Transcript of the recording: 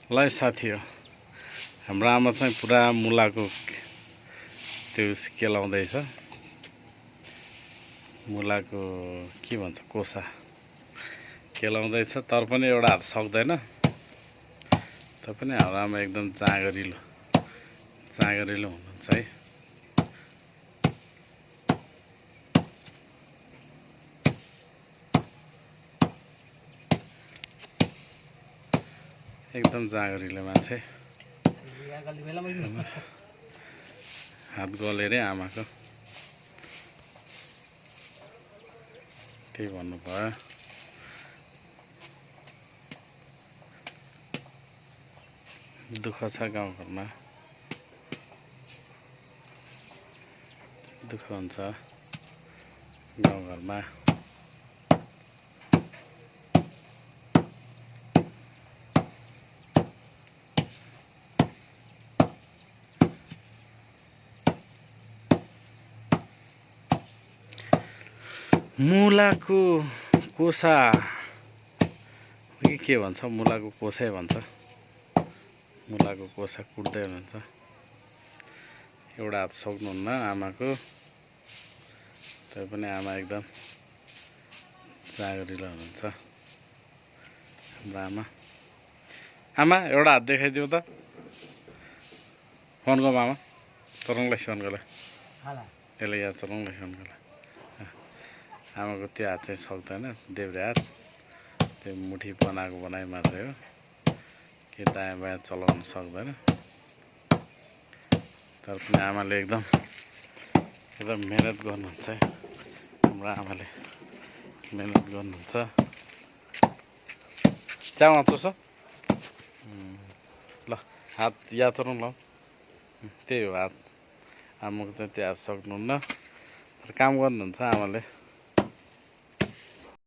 ल साथी हो हाम्रो आमा चाहिँ पुरा मुलाको त्यो केलाउँदैछ मुलाको के भन्छ कोसा केलाउँदैछ तर पनि एउटा हात सक्दैन पनि हाम्रो आमा एकदम जाँगरिलो हुनुहुन्छ है एकदम जाँगरिलो मान्छे हात गलेरै आमाको त्यही भन्नु भयो दुःख छ गाउँघरमा दुःख हुन्छ गाउँघरमा मुलाको कोसा के भन्छ मुलाको कोसै भन्छ मुलाको कोसा कुट्दै हुनुहुन्छ एउटा हात सक्नुहुन्न आमाको तर पनि आमा एकदम जाँगरिलो हुनुहुन्छ हाम्रो आमा एउटा हात देखाइदिऊ त फोन गरौँ आमा चरङलाई फोन गर त्यसले यहाँ चरङलाई फोन गर आमाको त्यो हात चाहिँ सक्दैन देब्रे हात त्यो मुठी बनाई मात्रै हो के दायाँ बायाँ चलाउन सक्दैन तर पनि आमाले एकदम मेहनत गर्नुहुन्छ हाम्रो आमाले मेहनत गर्नुहुन्छ चामा चोस ल हात या चलाउँ ल त्यही हो हात आमाको चाहिँ त्यो हात सक्नुहुन्न तर काम गर्नुहुन्छ आमाले